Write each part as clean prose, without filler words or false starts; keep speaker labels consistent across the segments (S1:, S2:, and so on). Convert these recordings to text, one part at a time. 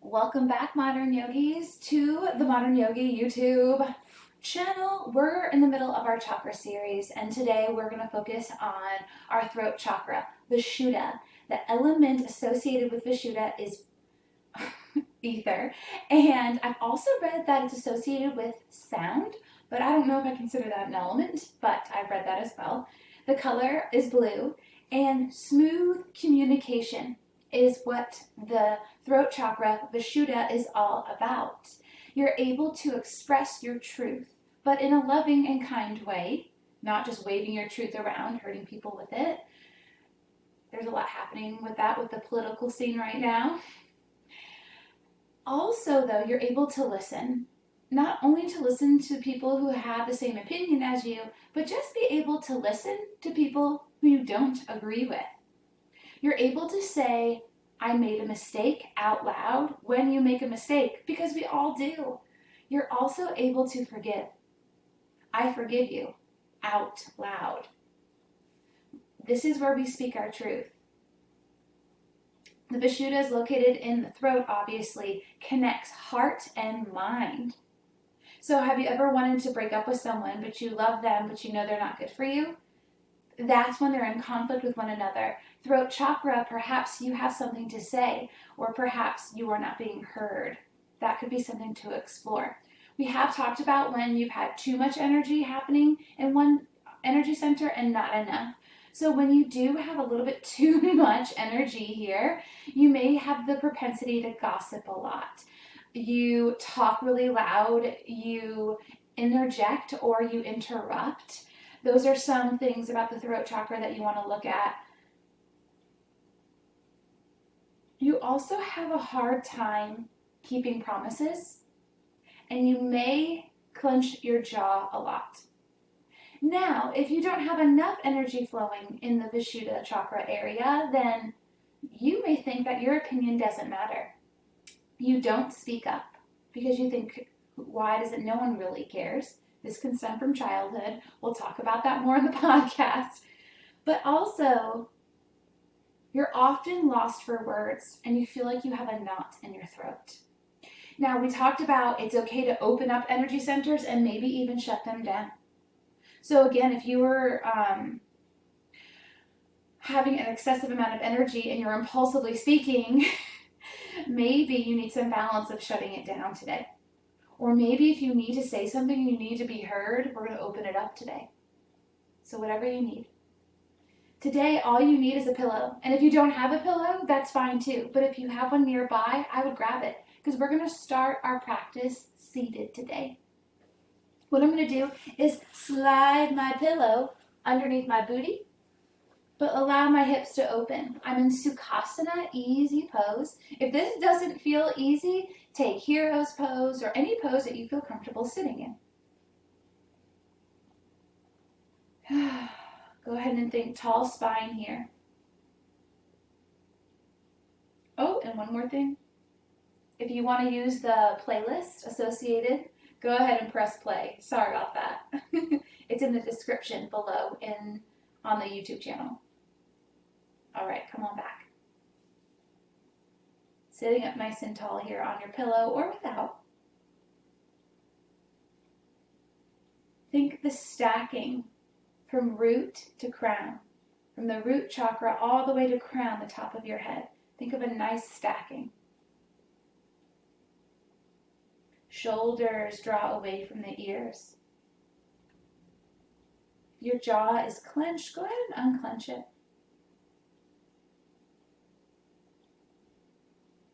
S1: Welcome back, Modern Yogis, to the Modern Yogi YouTube channel. We're in the middle of our chakra series, and today we're going to focus on our throat chakra, Vishuddha. The element associated with Vishuddha is ether, and I've also read that it's associated with sound, but I don't know if I consider that an element, but I've read that as well. The color is blue, and smooth communication is what the throat chakra, Vishuddha, is all about. You're able to express your truth, but in a loving and kind way, not just waving your truth around, hurting people with it. There's a lot happening with that with the political scene right now. Also, though, you're able to listen, not only to listen to people who have the same opinion as you, but just be able to listen to people who you don't agree with. You're able to say, I made a mistake out loud when you make a mistake, because we all do. You're also able to forgive. I forgive you out loud. This is where we speak our truth. The Vishuddha is located in the throat, obviously, connects heart and mind. So have you ever wanted to break up with someone, but you love them, but you know they're not good for you? That's when they're in conflict with one another. Throat chakra, perhaps you have something to say, or perhaps you are not being heard. That could be something to explore. We have talked about when you've had too much energy happening in one energy center and not enough. So when you do have a little bit too much energy here, you may have the propensity to gossip a lot. You talk really loud, you interject, or you interrupt. Those are some things about the throat chakra that you want to look at. You also have a hard time keeping promises, and you may clench your jaw a lot. Now, if you don't have enough energy flowing in the Vishuddha chakra area, then you may think that your opinion doesn't matter. You don't speak up because you think, why does it? No one really cares. This can stem from childhood. We'll talk about that more in the podcast. But also, you're often lost for words and you feel like you have a knot in your throat. Now, we talked about it's okay to open up energy centers and maybe even shut them down. So again, if you were having an excessive amount of energy and you're impulsively speaking, maybe you need some balance of shutting it down today. Or maybe if you need to say something and you need to be heard, we're going to open it up today. So whatever you need. Today, all you need is a pillow. And if you don't have a pillow, that's fine too. But if you have one nearby, I would grab it because we're going to start our practice seated today. What I'm going to do is slide my pillow underneath my booty, but allow my hips to open. I'm in Sukhasana, easy pose. If this doesn't feel easy, take hero's pose or any pose that you feel comfortable sitting in. Go ahead and think tall spine here. Oh, and one more thing. If you want to use the playlist associated, go ahead and press play. Sorry about that. It's in the description below on the YouTube channel. All right, come on back. Sitting up nice and tall here on your pillow or without. Think the stacking from root to crown, from the root chakra all the way to crown, the top of your head. Think of a nice stacking. Shoulders draw away from the ears. If your jaw is clenched, go ahead and unclench it.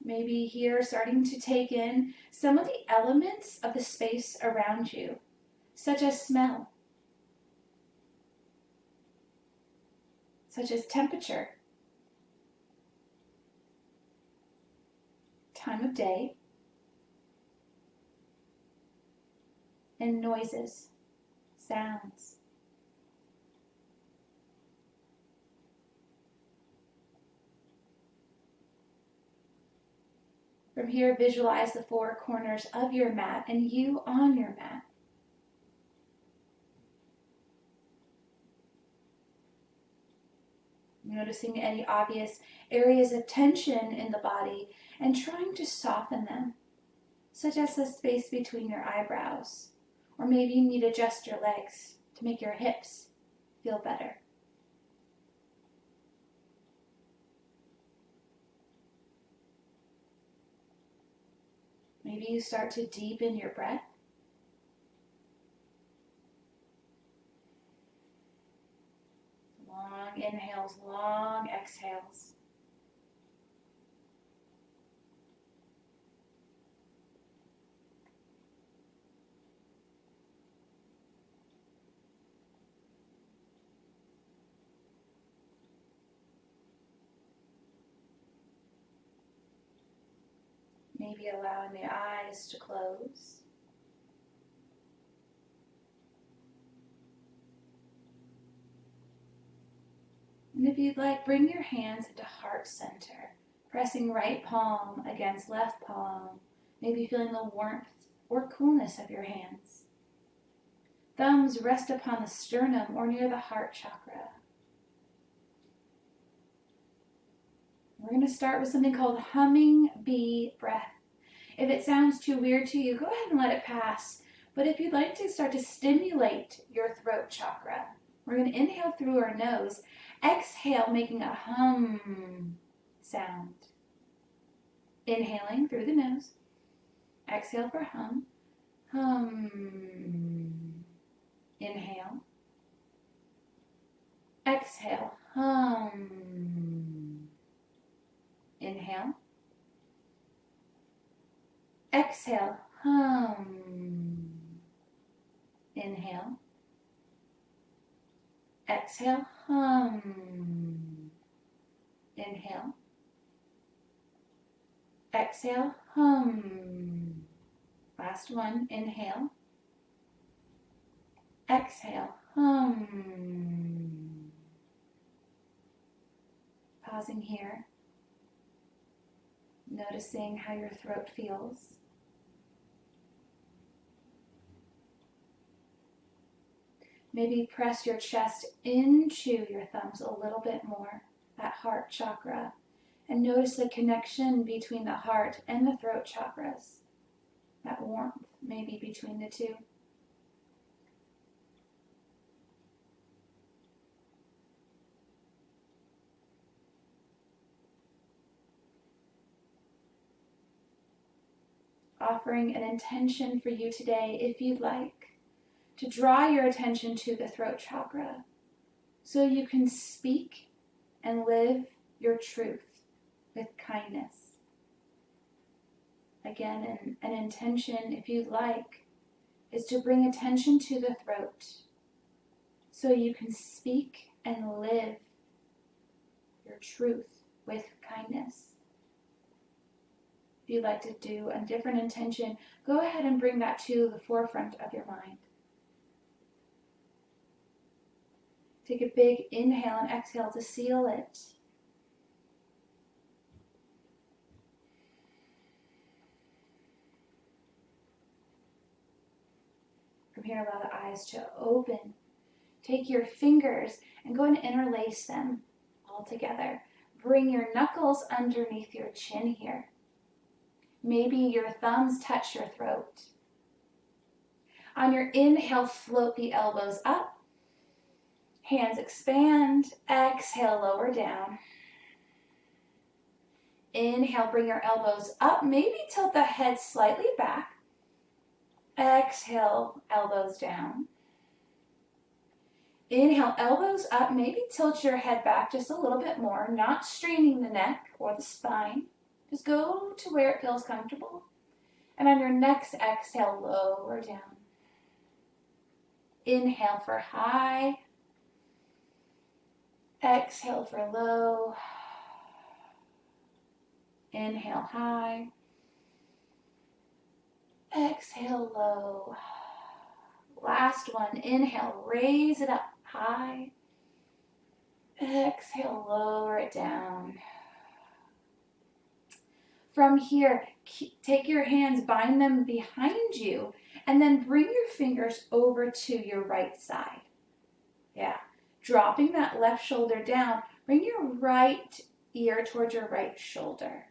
S1: Maybe here starting to take in some of the elements of the space around you, such as smell, such as temperature, time of day, and noises, sounds. From here, visualize the four corners of your mat and you on your mat. Noticing any obvious areas of tension in the body and trying to soften them, such as the space between your eyebrows. Or maybe you need to adjust your legs to make your hips feel better. Maybe you start to deepen your breath. Long inhales, long exhales. Maybe allowing the eyes to close. And if you'd like, bring your hands into heart center, pressing right palm against left palm, maybe feeling the warmth or coolness of your hands. Thumbs rest upon the sternum or near the heart chakra. We're going to start with something called humming bee breath. If it sounds too weird to you, go ahead and let it pass. But if you'd like to start to stimulate your throat chakra, we're going to inhale through our nose, exhale making a hum sound. Inhaling through the nose, exhale for hum, hum. Inhale, exhale, hum. Inhale, exhale, hum. Inhale, exhale, hum. Inhale, exhale, hum. Last one, inhale, exhale, hum. Pausing here, noticing how your throat feels. Maybe press your chest into your thumbs a little bit more, that heart chakra, and notice the connection between the heart and the throat chakras, that warmth maybe between the two. Offering an intention for you today, if you'd like, to draw your attention to the throat chakra so you can speak and live your truth with kindness. Again, an intention, if you'd like, is to bring attention to the throat so you can speak and live your truth with kindness. If you'd like to do a different intention, go ahead and bring that to the forefront of your mind. Take a big inhale and exhale to seal it. From here, allow the eyes to open. Take your fingers and go and interlace them all together. Bring your knuckles underneath your chin here. Maybe your thumbs touch your throat. On your inhale, float the elbows up. Hands expand. Exhale, lower down. Inhale, bring your elbows up. Maybe tilt the head slightly back. Exhale, elbows down. Inhale, elbows up. Maybe tilt your head back just a little bit more, not straining the neck or the spine. Just go to where it feels comfortable. And on your next exhale, lower down. Inhale for high. Exhale for low. Inhale high. Exhale low. Last one. Inhale, raise it up high. Exhale, lower it down. From here, take your hands, bind them behind you, and then bring your fingers over to your right side. Yeah. Dropping that left shoulder down, Bring your right ear towards your right shoulder.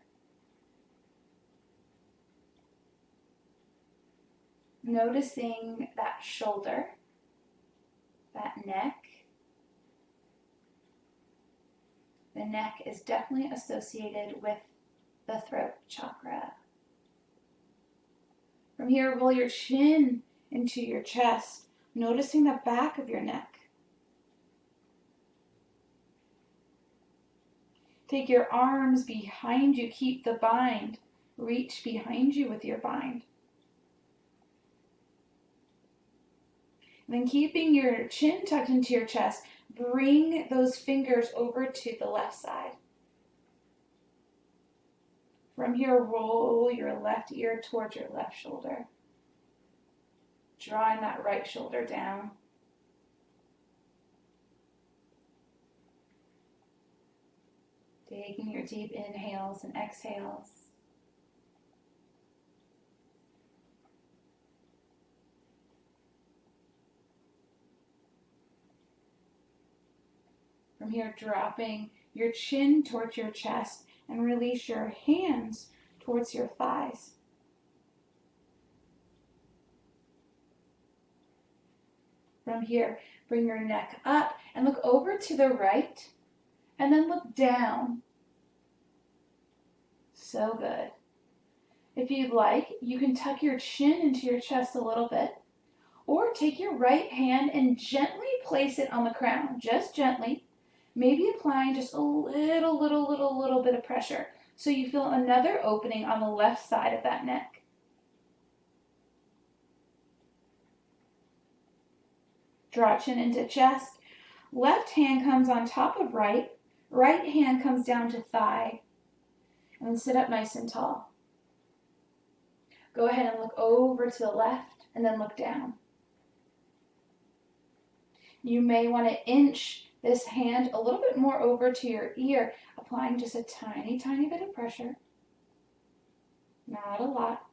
S1: Noticing that shoulder, that neck. The neck is definitely associated with the throat chakra. From here, roll your chin into your chest, noticing the back of your neck. Take your arms behind you, keep the bind. Reach behind you with your bind. And then keeping your chin tucked into your chest, bring those fingers over to the left side. From here, roll your left ear towards your left shoulder. Drawing that right shoulder down. Taking your deep inhales and exhales. From here, dropping your chin towards your chest and release your hands towards your thighs. From here, bring your neck up and look over to the right and then look down. So good. If you'd like, you can tuck your chin into your chest a little bit, or take your right hand and gently place it on the crown, just gently, maybe applying just a little bit of pressure so you feel another opening on the left side of that neck. Draw chin into chest. Left hand comes on top of right. Right hand comes down to thigh. And then sit up nice and tall. Go ahead and look over to the left and then look down. You may want to inch this hand a little bit more over to your ear, applying just a tiny bit of pressure. Not a lot.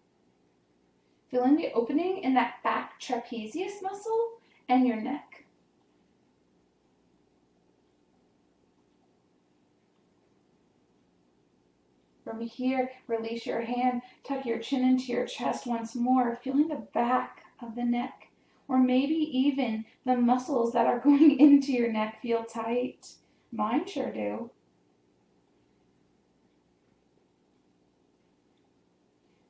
S1: Feeling the opening in that back trapezius muscle and your neck. From here, release your hand, tuck your chin into your chest once more, feeling the back of the neck, or maybe even the muscles that are going into your neck feel tight. Mine sure do.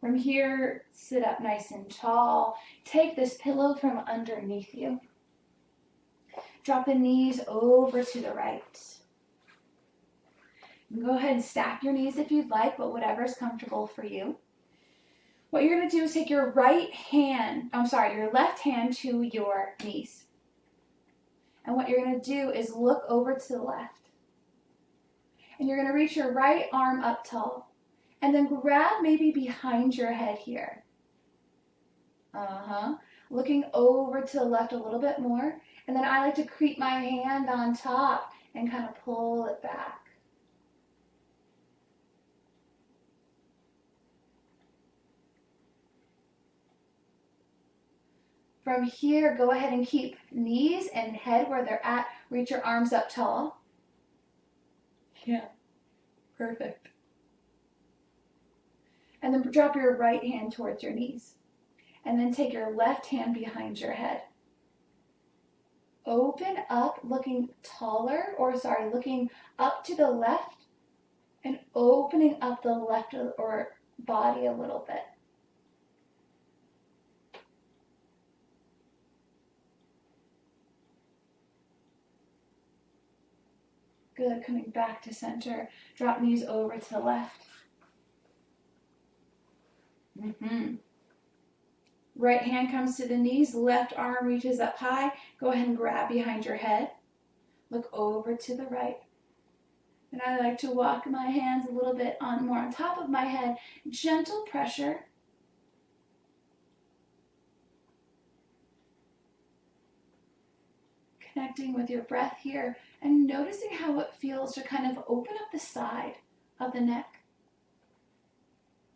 S1: From here, sit up nice and tall. Take this pillow from underneath you. Drop the knees over to the right. You can go ahead and stack your knees if you'd like, but whatever is comfortable for you. What you're going to do is take your left hand to your knees. And what you're going to do is look over to the left. And you're going to reach your right arm up tall. And then grab maybe behind your head here. Looking over to the left a little bit more. And then I like to creep my hand on top and kind of pull it back. From here, go ahead and keep knees and head where they're at. Reach your arms up tall. Yeah, perfect. And then drop your right hand towards your knees. And then take your left hand behind your head. Open up, looking looking up to the left and opening up the left or body a little bit. Good, coming back to center. Drop knees over to the left. Right hand comes to the knees, left arm reaches up high. Go ahead and grab behind your head. Look over to the right. And I like to walk my hands a little bit more on top of my head. Gentle pressure. Connecting with your breath here and noticing how it feels to kind of open up the side of the neck.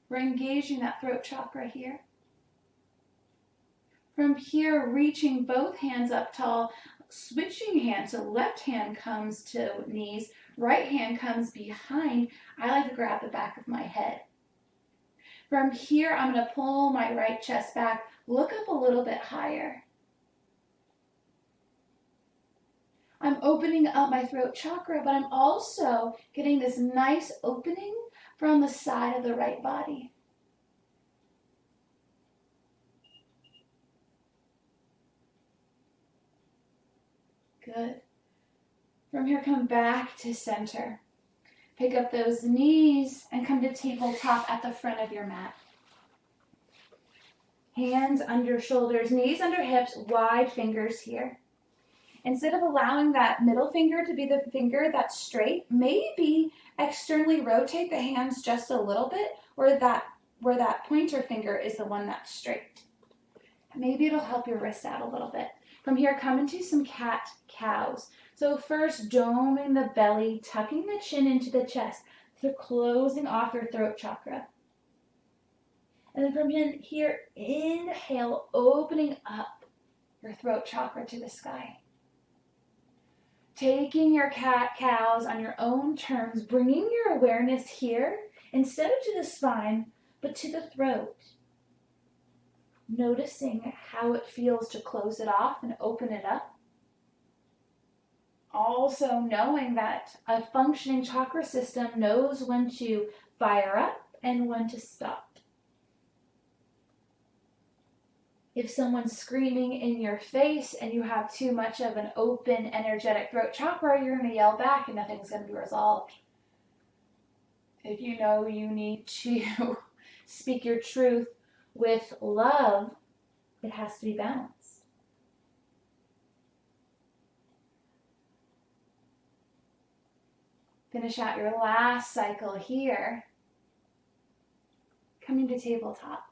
S1: We're engaging that throat chakra here. From here, reaching both hands up tall, switching hands. So left hand comes to knees, right hand comes behind. I like to grab the back of my head. From here, I'm going to pull my right chest back, look up a little bit higher. I'm opening up my throat chakra, but I'm also getting this nice opening from the side of the right body. Good. From here, come back to center. Pick up those knees and come to tabletop at the front of your mat. Hands under shoulders, knees under hips, wide fingers here. Instead of allowing that middle finger to be the finger that's straight, maybe externally rotate the hands just a little bit where that pointer finger is the one that's straight. Maybe it'll help your wrist out a little bit. From here, come into some cat-cows. So first, doming the belly, tucking the chin into the chest, so closing off your throat chakra. And then from here, inhale, opening up your throat chakra to the sky. Taking your cat-cows on your own terms, bringing your awareness here, instead of to the spine, but to the throat. Noticing how it feels to close it off and open it up. Also knowing that a functioning chakra system knows when to fire up and when to stop. If someone's screaming in your face and you have too much of an open, energetic throat chakra, you're going to yell back and nothing's going to be resolved. If you know you need to speak your truth with love, it has to be balanced. Finish out your last cycle here. Coming to tabletop.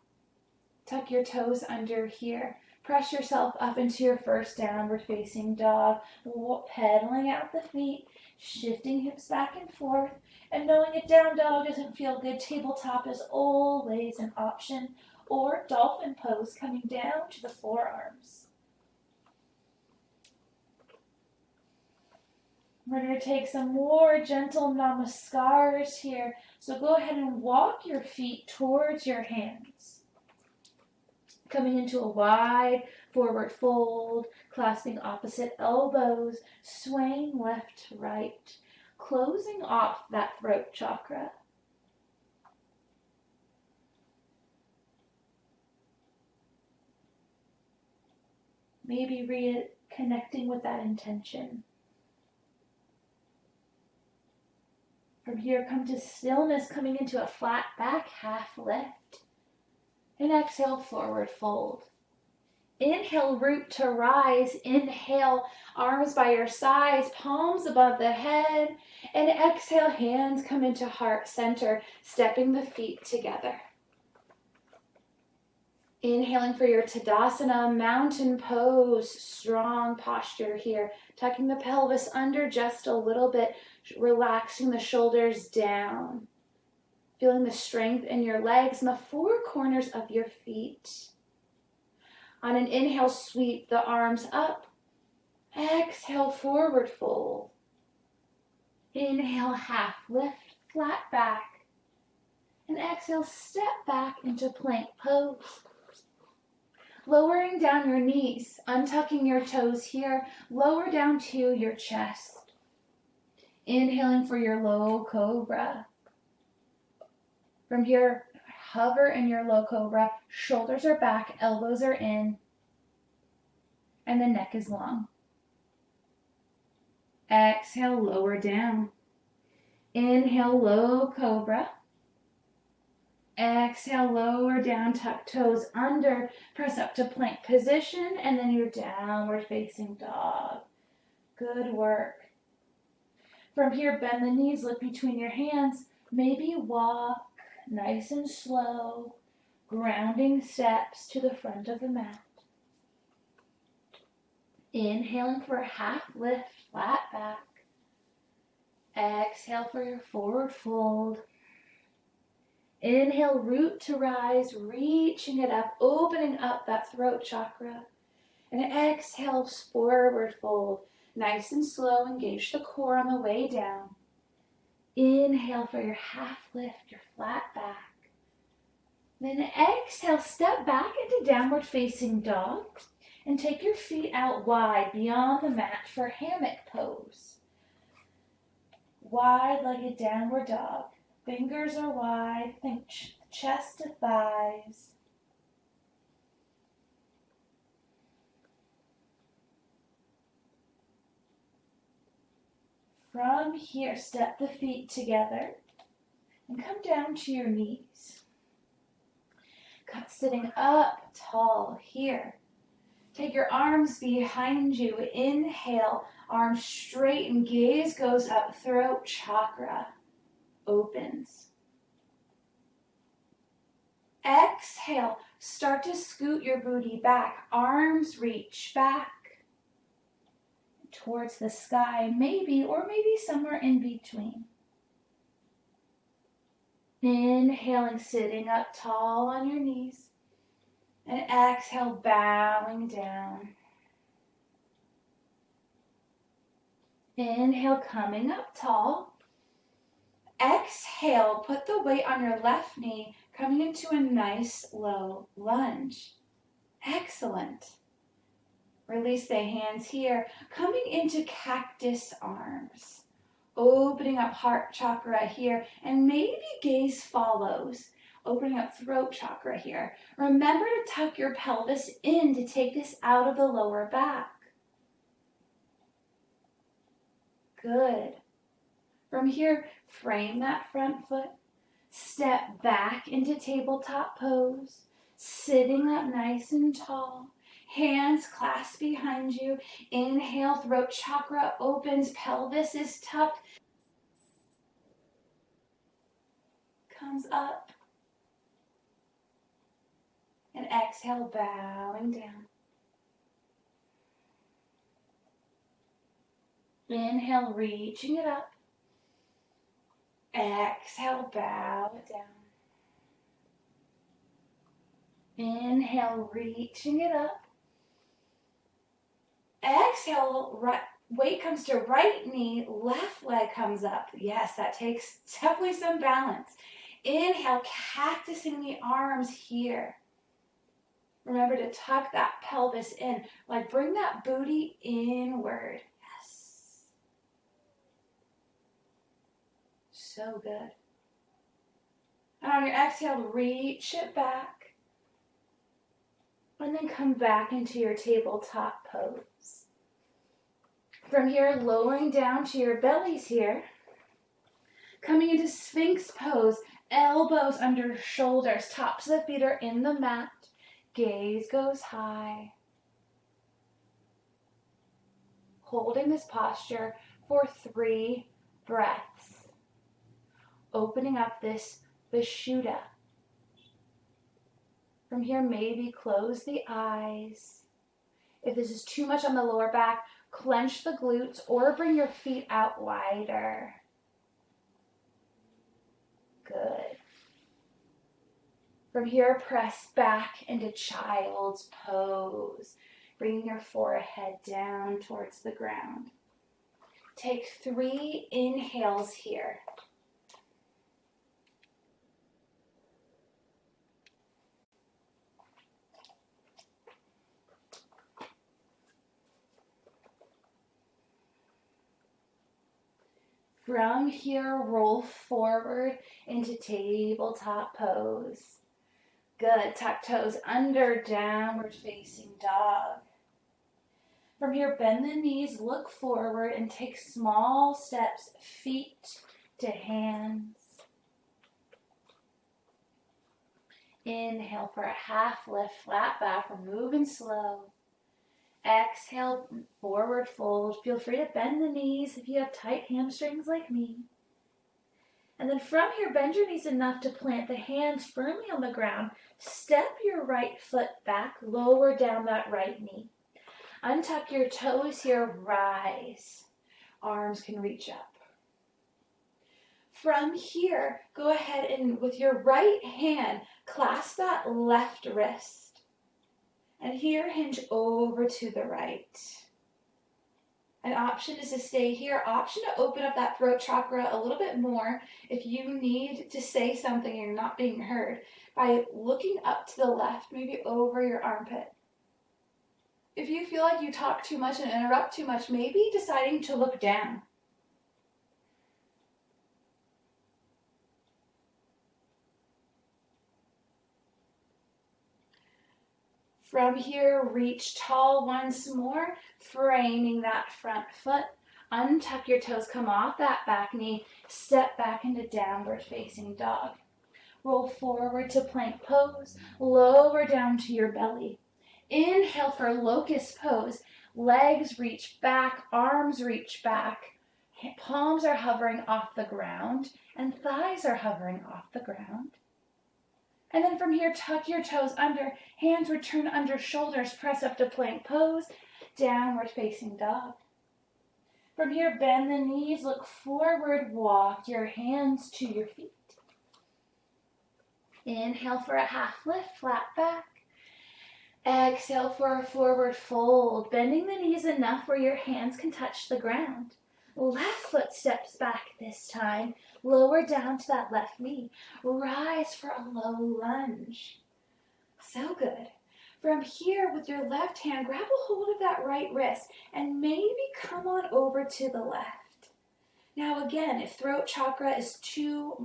S1: Tuck your toes under here. Press yourself up into your first downward facing dog. Pedaling out the feet, shifting hips back and forth. And knowing a down dog doesn't feel good, tabletop is always an option. Or dolphin pose, coming down to the forearms. We're going to take some more gentle namaskars here. So go ahead and walk your feet towards your hands. Coming into a wide forward fold, clasping opposite elbows, swaying left to right, closing off that throat chakra. Maybe reconnecting with that intention. From here, come to stillness, coming into a flat back, half lift. And exhale, forward fold. Inhale, root to rise. Inhale, arms by your sides, palms above the head. And exhale, hands come into heart center, stepping the feet together. Inhaling for your Tadasana, mountain pose, strong posture here. Tucking the pelvis under just a little bit, relaxing the shoulders down. Feeling the strength in your legs and the four corners of your feet. On an inhale, sweep the arms up. Exhale, forward fold. Inhale, half lift, flat back. And exhale, step back into plank pose. Lowering down your knees, untucking your toes here, lower down to your chest. Inhaling for your low cobra. From here, hover in your low cobra, shoulders are back, elbows are in, and the neck is long. Exhale, lower down. Inhale, low cobra. Exhale, lower down, tuck toes under, press up to plank position, and then your downward facing dog. Good work. From here, bend the knees, look between your hands, maybe walk nice and slow, grounding steps to the front of the mat. Inhaling for a half lift, flat back. Exhale for your forward fold. Inhale, root to rise, reaching it up, opening up that throat chakra. And exhale, forward fold. Nice and slow, engage the core on the way down. Inhale for your half lift, your flat back. Then exhale, step back into downward facing dog and take your feet out wide beyond the mat for hammock pose. Wide-legged downward dog. Fingers are wide, think chest to thighs. From here, step the feet together and come down to your knees. Sitting up tall here. Take your arms behind you. Inhale, arms straight and gaze goes up. Throat chakra opens. Exhale, start to scoot your booty back. Arms reach back towards the sky, maybe, or maybe somewhere in between. Inhaling, sitting up tall on your knees. And exhale, bowing down. Inhale, coming up tall. Exhale, put the weight on your left knee, coming into a nice low lunge. Excellent. Release the hands here, coming into cactus arms. Opening up heart chakra here, and maybe gaze follows. Opening up throat chakra here. Remember to tuck your pelvis in to take this out of the lower back. Good. From here, frame that front foot. Step back into tabletop pose. Sitting up nice and tall. Hands clasped behind you. Inhale, throat chakra opens, pelvis is tucked. Comes up. And exhale, bowing down. Inhale, reaching it up. Exhale, bow it down. Inhale, reaching it up. Exhale, right, weight comes to right knee, left leg comes up. Yes, that takes definitely some balance. Inhale, cactusing the arms here. Remember to tuck that pelvis in, like bring that booty inward. Yes. So good. And on your exhale, reach it back. And then come back into your tabletop pose. From here, lowering down to your bellies here. Coming into Sphinx pose, elbows under shoulders, tops of the feet are in the mat. Gaze goes high. Holding this posture for 3 breaths. Opening up this Vishuddha. From here, maybe close the eyes. If this is too much on the lower back, clench the glutes or bring your feet out wider. Good. From here, press back into child's pose, bringing your forehead down towards the ground. Take 3 inhales here. From here, roll forward into tabletop pose. Good. Tuck toes under, downward facing dog. From here, bend the knees, look forward, and take small steps, feet to hands. Inhale for a half lift, flat back. We're moving slow. Exhale, forward fold. Feel free to bend the knees if you have tight hamstrings like me. And then from here, bend your knees enough to plant the hands firmly on the ground. Step your right foot back, lower down that right knee. Untuck your toes here, rise. Arms can reach up. From here, go ahead and with your right hand, clasp that left wrist. And here, hinge over to the right. An option is to stay here. Option to open up that throat chakra a little bit more if you need to say something and you're not being heard by looking up to the left, maybe over your armpit. If you feel like you talk too much and interrupt too much, maybe deciding to look down. From here, reach tall once more, framing that front foot. Untuck your toes, come off that back knee, step back into downward facing dog. Roll forward to plank pose, lower down to your belly. Inhale for locust pose, legs reach back, arms reach back, palms are hovering off the ground, and thighs are hovering off the ground. And then from here, tuck your toes under, hands return under shoulders, press up to plank pose, downward facing dog. From here, bend the knees, look forward, walk your hands to your feet. Inhale for a half lift, flat back. Exhale for a forward fold, bending the knees enough where your hands can touch the ground. Left foot steps back this time, lower down to that left knee. Rise for a low lunge. So good. From here, with your left hand, grab a hold of that right wrist and maybe come on over to the left. Now again, if throat chakra has too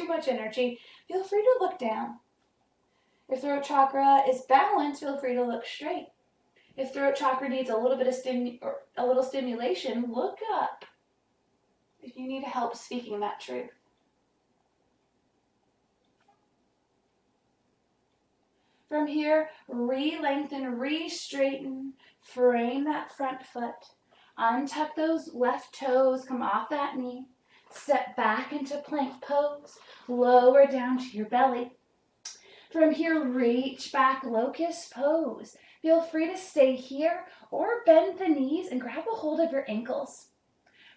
S1: much energy, feel free to look down. If throat chakra is balanced, feel free to look straight. If throat chakra needs a little bit of stimulation, look up if you need help speaking that truth. From here, re-lengthen, re-straighten, frame that front foot. Untuck those left toes, come off that knee. Step back into plank pose, lower down to your belly. From here, reach back, locust pose. Feel free to stay here or bend the knees and grab a hold of your ankles.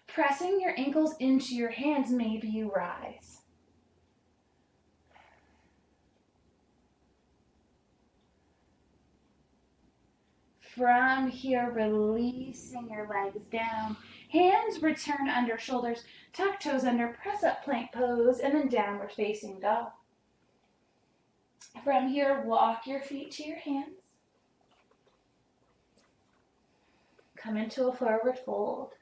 S1: Pressing your ankles into your hands, maybe you rise. From here, releasing your legs down. Hands return under shoulders, tuck toes under, press up plank pose, and then downward facing dog. From here, walk your feet to your hands. Come into a forward fold.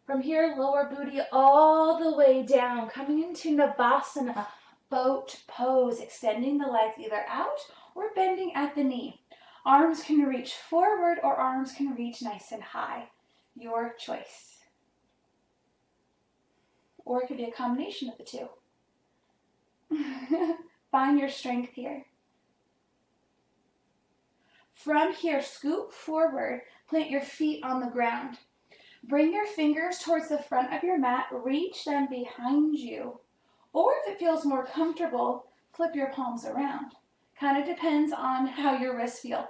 S1: From here, lower booty all the way down, coming into Navasana, boat pose, extending the legs either out or bending at the knee. Arms can reach forward or arms can reach nice and high. Your choice. Or it could be a combination of the two. Find your strength here. From here, scoop forward, plant your feet on the ground. Bring your fingers towards the front of your mat, reach them behind you. Or if it feels more comfortable, flip your palms around. Kind of depends on how your wrists feel.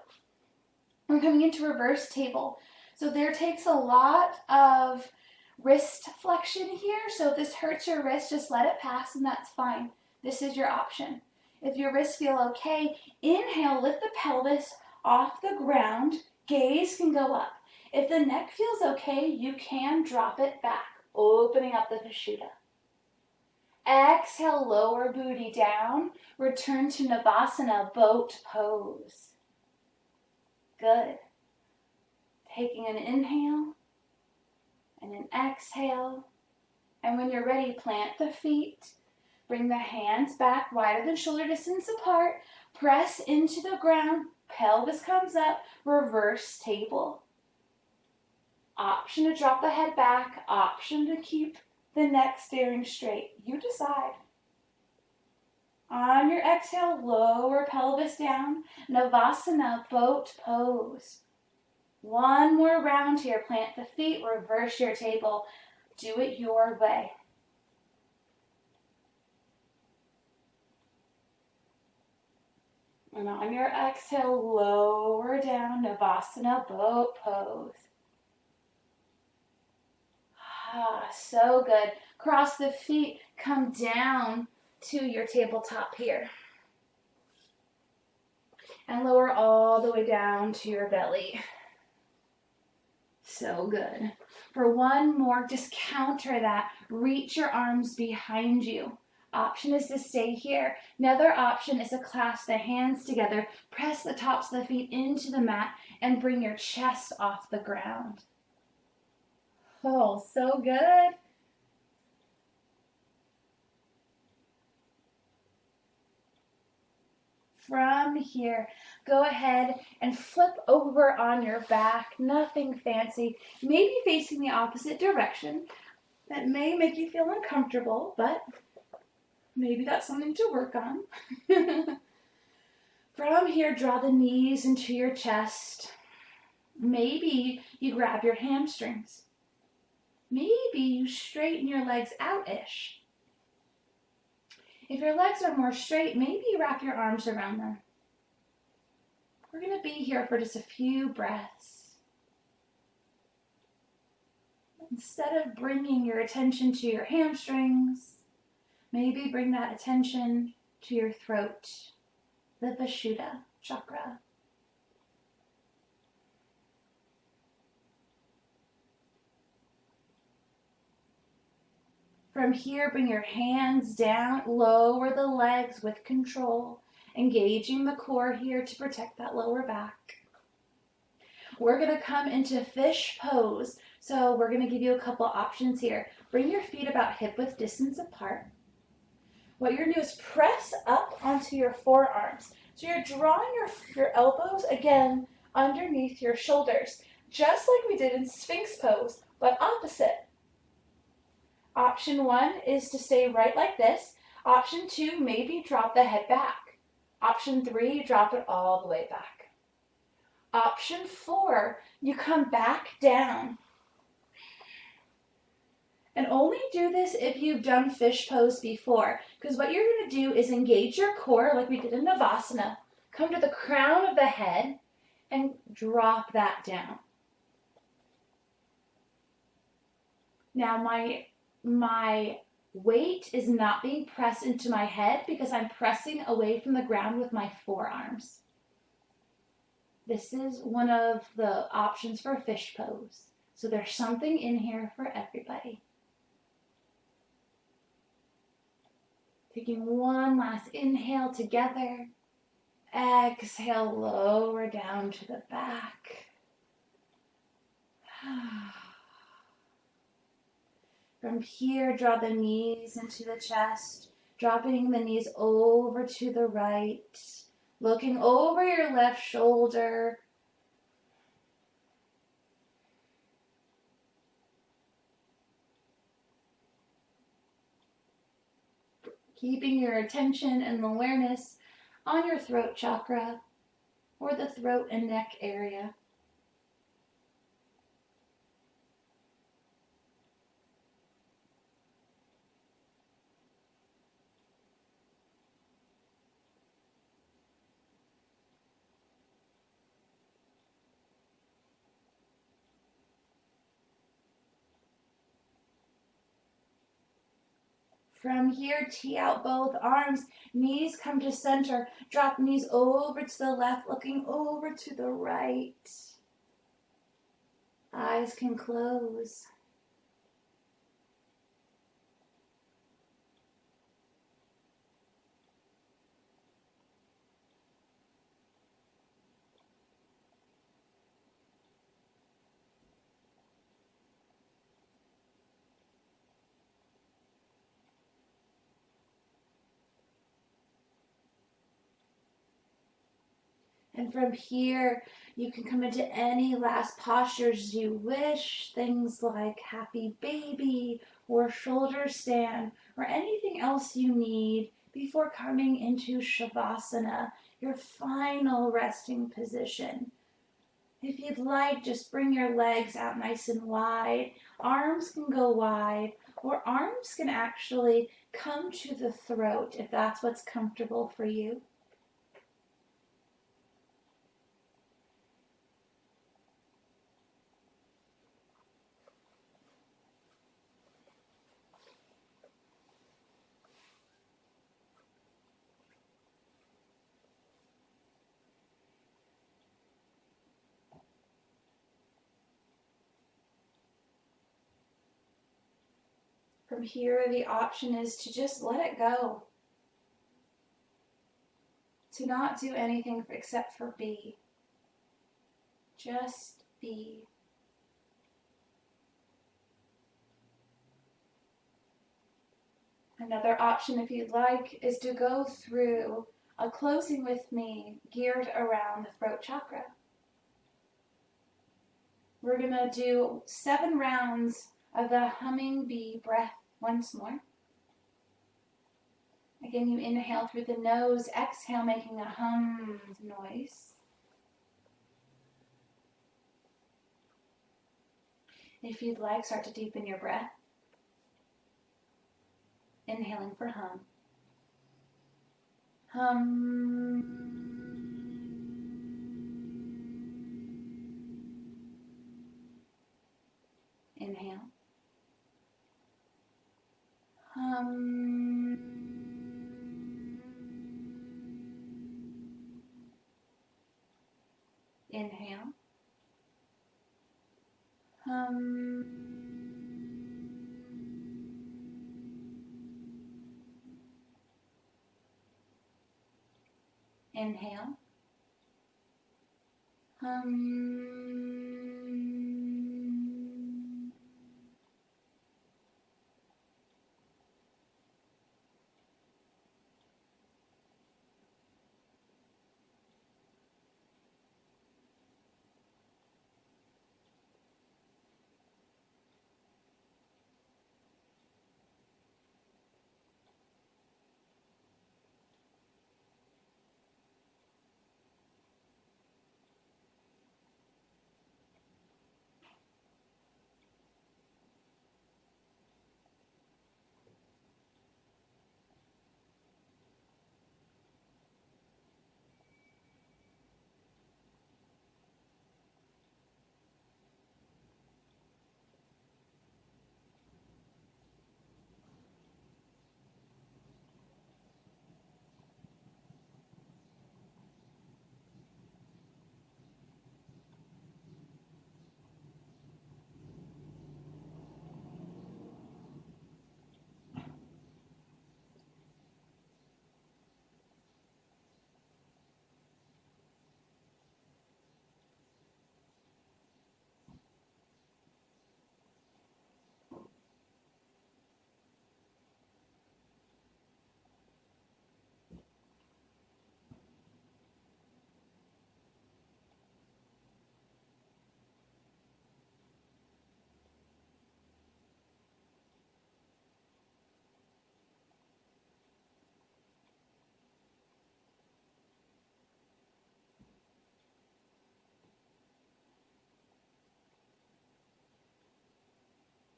S1: We're coming into reverse table. So there takes a lot of wrist flexion here. So if this hurts your wrist, just let it pass and that's fine. This is your option. If your wrists feel okay, inhale, lift the pelvis off the ground. Gaze can go up. If the neck feels okay, you can drop it back, opening up the Vishuddha. Exhale, lower booty down. Return to Navasana, boat pose. Good. Taking an inhale and an exhale. And when you're ready, plant the feet. Bring the hands back wider than shoulder distance apart. Press into the ground. Pelvis comes up. Reverse table. Option to drop the head back. Option to keep the neck staring straight. You decide. On your exhale, lower pelvis down. Navasana, boat pose. One more round here. Plant the feet. Reverse your table. Do it your way. And on your exhale, lower down, Navasana, boat pose. Ah, so good. Cross the feet, come down to your tabletop here. And lower all the way down to your belly. So good. For one more, just counter that. Reach your arms behind you. Option is to stay here. Another option is to clasp the hands together, press the tops of the feet into the mat, and bring your chest off the ground. Oh, so good. From here, go ahead and flip over on your back. Nothing fancy. Maybe facing the opposite direction. That may make you feel uncomfortable, but maybe that's something to work on. From here, draw the knees into your chest. Maybe you grab your hamstrings. Maybe you straighten your legs out-ish. If your legs are more straight, maybe you wrap your arms around them. We're going to be here for just a few breaths. Instead of bringing your attention to your hamstrings, maybe bring that attention to your throat, the Vishuddha chakra. From here, bring your hands down, lower the legs with control, engaging the core here to protect that lower back. We're going to come into fish pose. So we're going to give you a couple options here. Bring your feet about hip-width distance apart. What you're going to do is press up onto your forearms. So you're drawing your elbows, again, underneath your shoulders, just like we did in Sphinx pose, but opposite. Option 1 is to stay right like this. Option 2, maybe drop the head back. Option 3, drop it all the way back. Option 4, you come back down. And only do this if you've done fish pose before, because what you're going to do is engage your core like we did in Navasana. Come to the crown of the head and drop that down. Now my weight is not being pressed into my head because I'm pressing away from the ground with my forearms. This is one of the options for fish pose. So there's something in here for everybody. Taking one last inhale together. Exhale, lower down to the back. From here, draw the knees into the chest, dropping the knees over to the right, looking over your left shoulder. Keeping your attention and awareness on your throat chakra or the throat and neck area. From here, tee out both arms, knees come to center, drop knees over to the left, looking over to the right. Eyes can close. And from here, you can come into any last postures you wish, things like happy baby or shoulder stand or anything else you need before coming into Shavasana, your final resting position. If you'd like, just bring your legs out nice and wide. Arms can go wide, or arms can actually come to the throat if that's what's comfortable for you. From here, the option is to just let it go. To not do anything except for be. Just be. Another option, if you'd like, is to go through a closing with me geared around the throat chakra. We're going to do 7 rounds of the humming bee breath once more. Again, you inhale through the nose, exhale, making a hum noise. If you'd like, start to deepen your breath. Inhaling for hum. Hum. Inhale. Hum. Inhale. Hum. Inhale. Hum.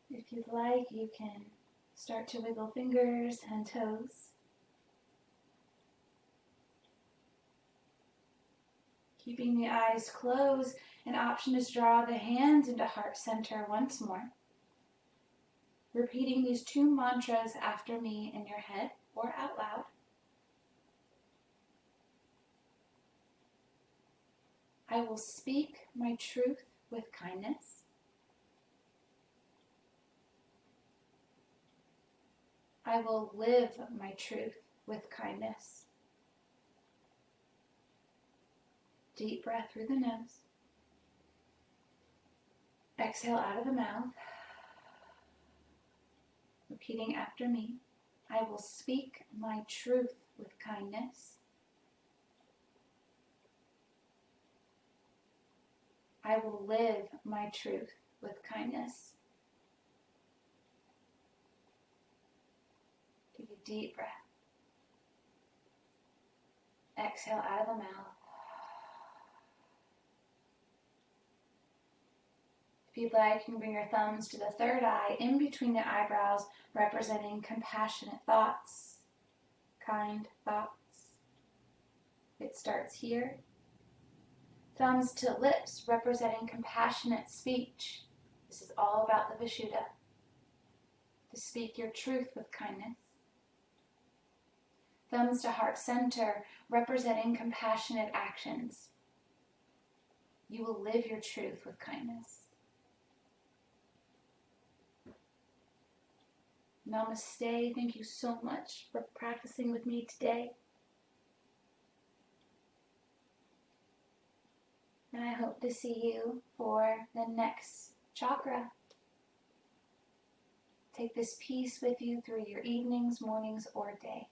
S1: If you'd like, you can start to wiggle fingers and toes. Keeping the eyes closed, an option is draw the hands into heart center once more. Repeating these 2 mantras after me in your head or out loud. I will speak my truth with kindness. I will live my truth with kindness. Deep breath through the nose. Exhale out of the mouth. Repeating after me. I will speak my truth with kindness. I will live my truth with kindness. Take a deep breath. Exhale out of the mouth. If you'd like, you can bring your thumbs to the third eye, in between the eyebrows, representing compassionate thoughts, kind thoughts. It starts here. Thumbs to lips, representing compassionate speech. This is all about the Vishuddha. To speak your truth with kindness. Thumbs to heart center, representing compassionate actions. You will live your truth with kindness. Namaste. Thank you so much for practicing with me today. And I hope to see you for the next chakra. Take this peace with you through your evenings, mornings, or day.